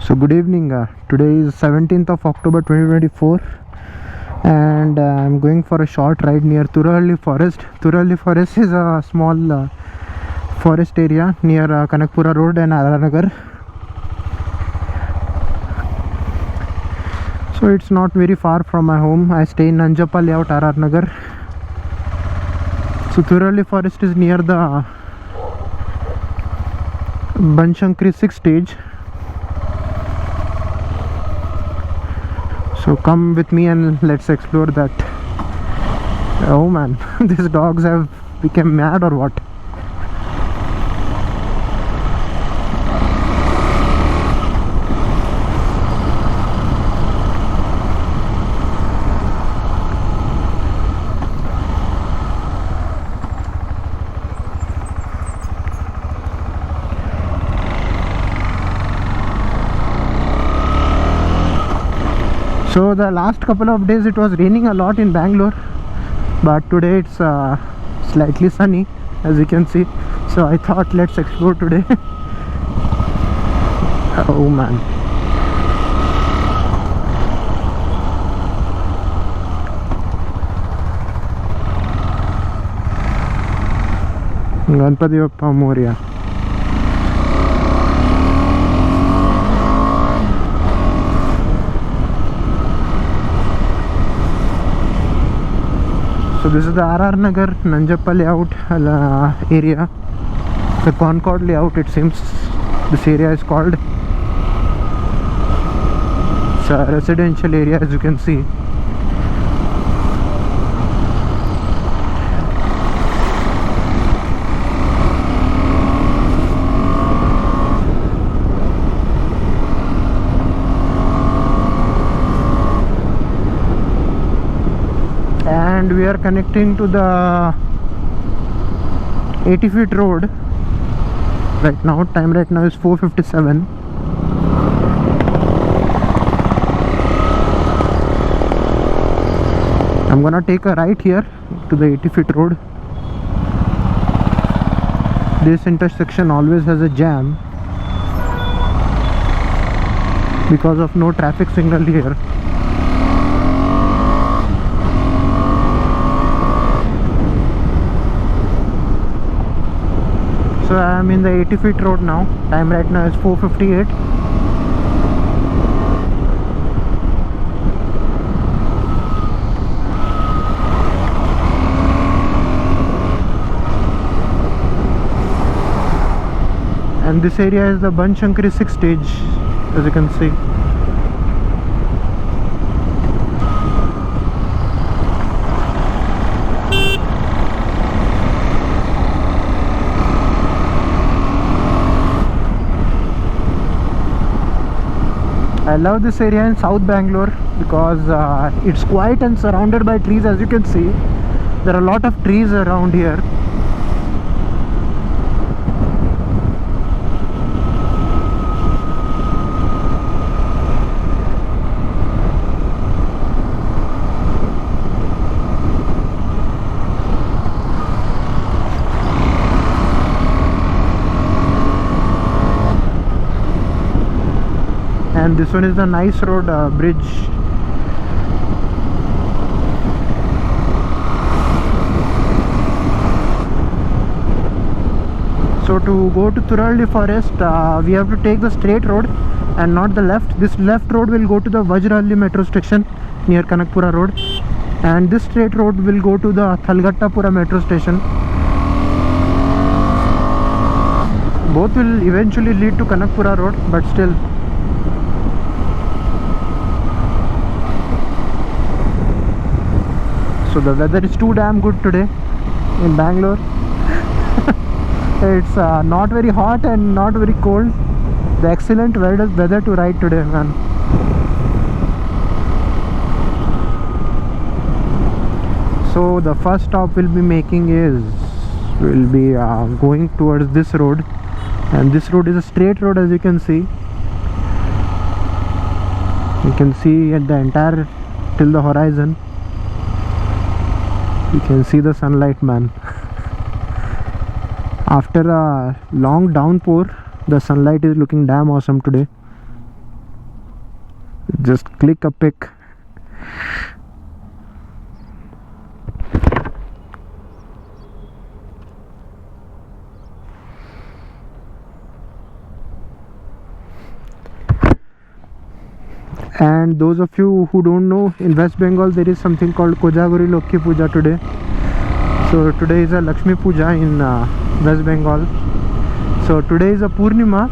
So good evening. Today is 17th of October 2024 and I'm going for a short ride near Turahalli forest. Turahalli forest is a small forest area near Kanakapura road and Nagar. So it's not very far from my home. I stay in Nanjappa layout, Nagar. So Turahalli forest is near the Banshankari 6th stage. So come with me and let's explore that. Oh man, these dogs have become mad or what? So the last couple of days it was raining a lot in Bangalore, but today it's slightly sunny, as you can see. So I thought let's explore today. Oh man. Ganpati Bappa Moria. So this is the RR Nagar Nanjappa layout area, the Concord layout it seems this area is called. It's a residential area, as you can see. And we are connecting to the 80 feet road right now. Time right now is 4:57. I'm gonna take a right here to the 80 feet road. This intersection always has a jam because of no traffic signal here. So I am in the 80 feet road now. Time right now is 4:58. And this area is the Banshankari 6th stage, as you can see. I love this area in South Bangalore because it's quiet and surrounded by trees, as you can see. There are a lot of trees around here. And this one is the nice road bridge. So to go to Turahalli forest we have to take the straight road and not the left. This left road will go to the Vajrahalli metro station near Kanakapura road, and this straight road will go to the Thalgattapura metro station. Both will eventually lead to Kanakapura road, but still. So the weather is too damn good today in Bangalore. It's not very hot and not very cold. The excellent weather to ride today, man. So the first stop we'll be making is going towards this road, and this road is a straight road, as you can see. You can see at the entire till the horizon. You can see the sunlight, man. After a long downpour, the sunlight is looking damn awesome today. So the first stop we'll be making is going towards this road, and this road is a straight road, as you can see. You can see at the entire till the horizon. You can see the sunlight, man. After a long downpour, the sunlight is looking damn awesome today. Just click a pic. And those of you who don't know, in West Bengal there is something called Kojaguri Lokhi Puja today. So today is a Lakshmi Puja in West Bengal. So today is a Purnima.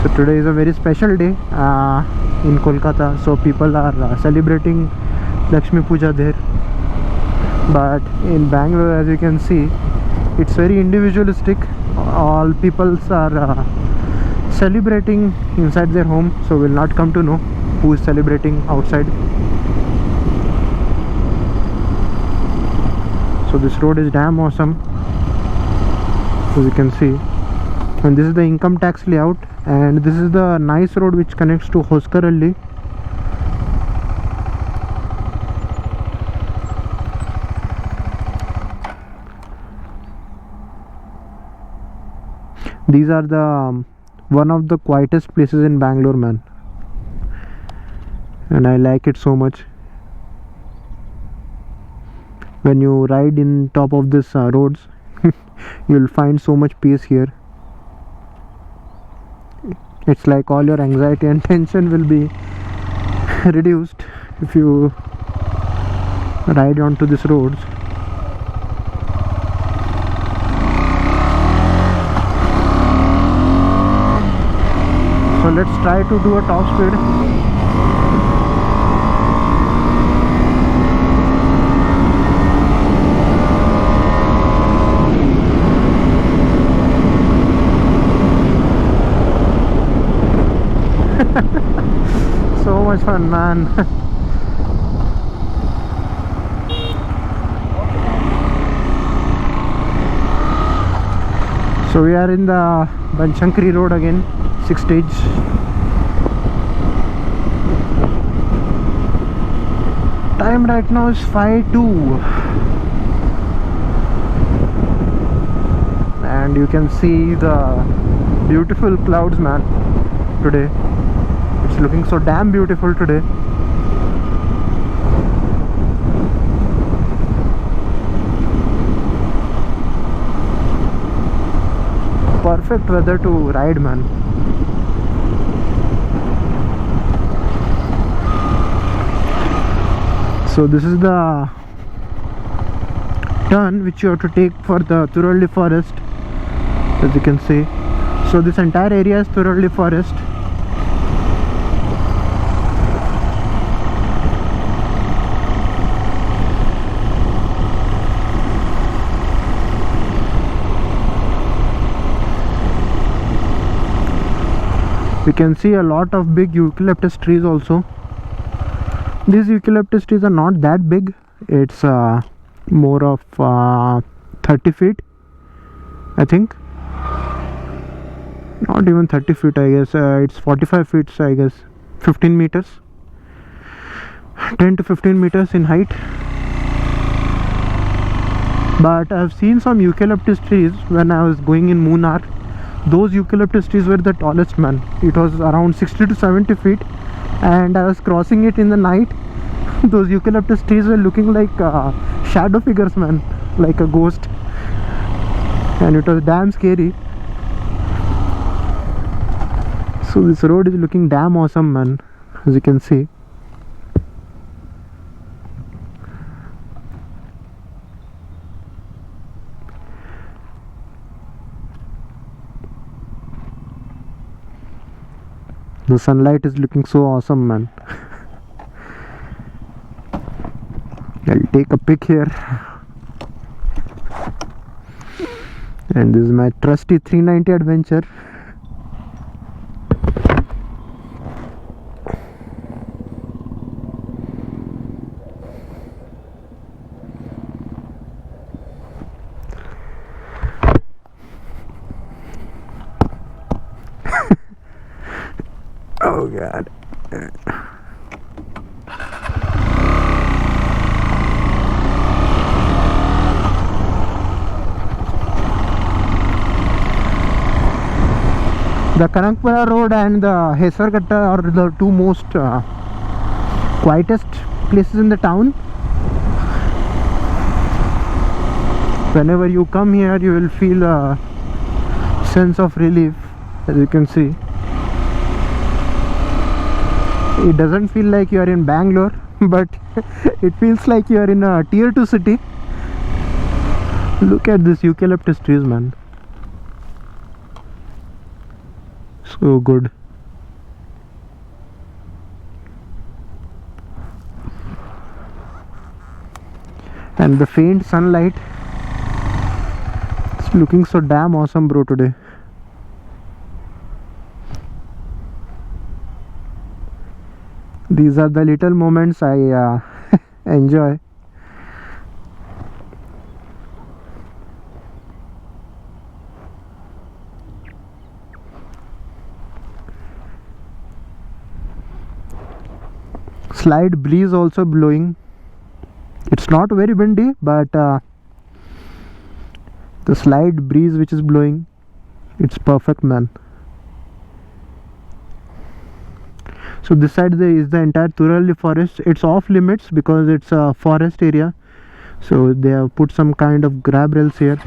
So today is a very special day in Kolkata. So people are celebrating Lakshmi Puja there. But in Bangalore, as you can see, it's very individualistic. All people are celebrating inside their home, so we'll not come to know who is celebrating outside. So this road is damn awesome, as you can see. And this is the income tax layout, and this is the nice road which connects to Hoskaralli. These are the one of the quietest places in Bangalore, man, and I like it so much. When you ride in top of this roads, you'll find so much peace here. It's like all your anxiety and tension will be reduced if you ride onto these roads. So let's try to do a top speed. So much fun, man. So we are in the Banshankari road again, 6 stage. Time right now is 5:02, and you can see the beautiful clouds, man. Today it's looking so damn beautiful today. Perfect weather to ride, man. So this is the turn which you have to take for the Turahalli forest, as you can see. So this entire area is Turahalli forest. We can see a lot of big eucalyptus trees also. These eucalyptus trees are not that big. It's more of 30 feet, I think. Not even 30 feet, I guess. It's 45 feet, I guess. 15 meters. 10 to 15 meters in height. But I've seen some eucalyptus trees when I was going in Munnar. Those eucalyptus trees were the tallest, man. It was around 60 to 70 feet, and I was crossing it in the night. Those eucalyptus trees were looking like shadow figures, man, like a ghost, and it was damn scary. So this road is looking damn awesome, man, as you can see. The sunlight is looking so awesome, man. I'll take a pic here. And this is my trusty 390 Adventure. Oh God. The Kanakapura road and the Hesarghatta are the two most quietest places in the town. Whenever you come here, you will feel a sense of relief. As you can see, it doesn't feel like you are in Bangalore, but it feels like you are in a tier 2 city. Look at this eucalyptus trees, man. So good. And the faint sunlight, it's looking so damn awesome, bro, today. These are the little moments I enjoy. Slight breeze also blowing. It's not very windy, but the slight breeze which is blowing, it's perfect, man. So this side is the entire Turahalli forest. It's off limits because it's a forest area, so they have put some kind of guardrails here.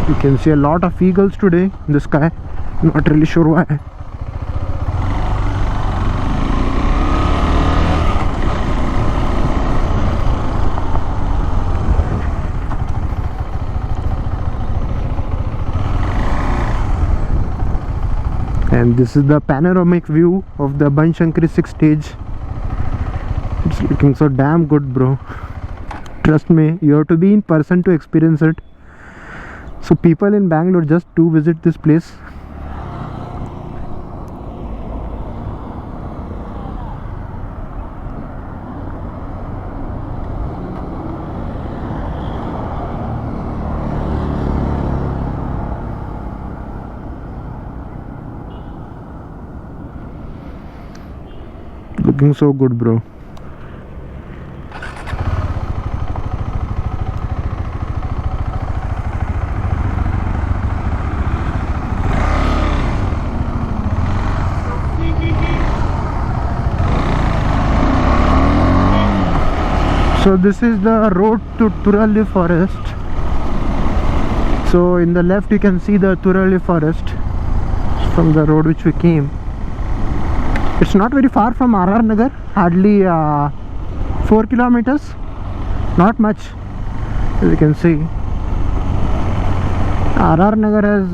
You can see a lot of eagles today in the sky. Not really sure why. And this is the panoramic view of the Banshankari 6th stage. It's looking so damn good, bro. Trust me, you have to be in person to experience it. So people in Bangalore just do visit this place. Looking so good, bro. So this is the road to Turahalli forest. So in the left you can see the Turahalli forest from the road which we came. It's not very far from RR Nagar, hardly 4 kilometers, not much, as you can see. RR Nagar has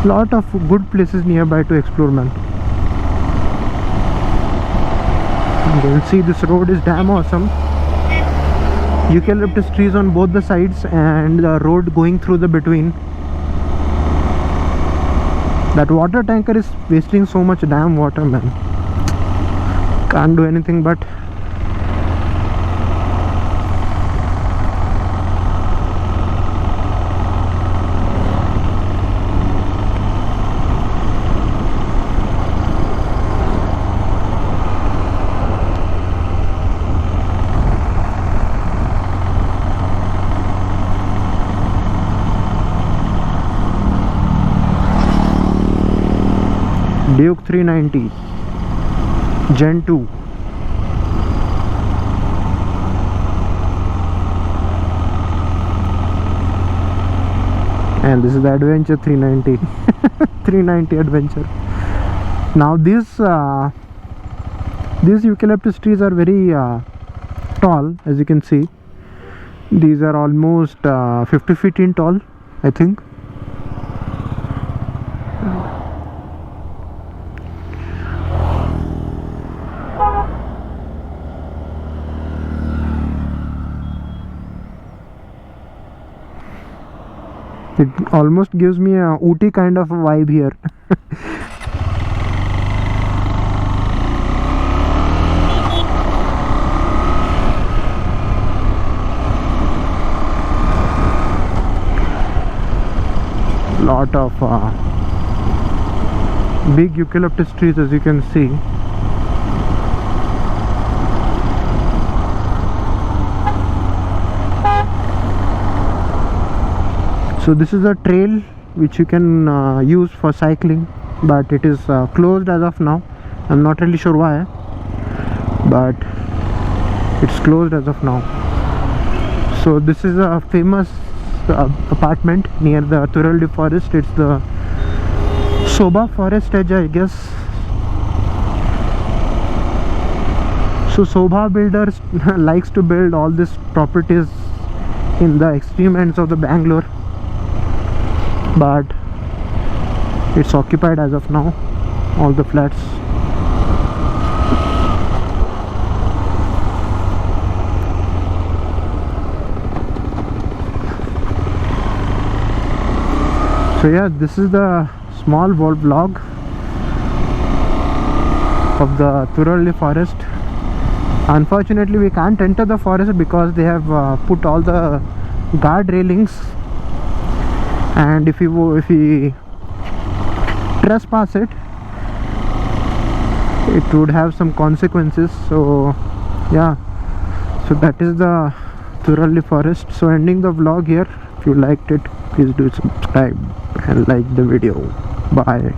lot of good places nearby to explore, man. You can see this road is damn awesome. Eucalyptus trees on both the sides and the road going through the between. That water tanker is wasting so much damn water, man. Can't do anything but. Duke 390 Gen 2. And this is the Adventure 390 390 Adventure. Now these eucalyptus trees are very tall, as you can see. These are almost 50 feet in tall, I think. It almost gives me a Ooty kind of vibe here. lot of big eucalyptus trees, as you can see. So this is a trail which you can use for cycling, but it is closed as of now. I'm not really sure why, but it's closed as of now. So this is a famous apartment near the Turahalli forest. It's the Soba forest edge, I guess. So Sobha builders likes to build all these properties in the extreme ends of the Bangalore, but it's occupied as of now, all the flats. So yeah, this is the small vlog of the Turahalli forest. Unfortunately, we can't enter the forest because they have put all the guard railings, and if we trespass it, it would have some consequences. So yeah, so that is the Turahalli forest. So ending the vlog here. If you liked it, please do subscribe and like the video. Bye.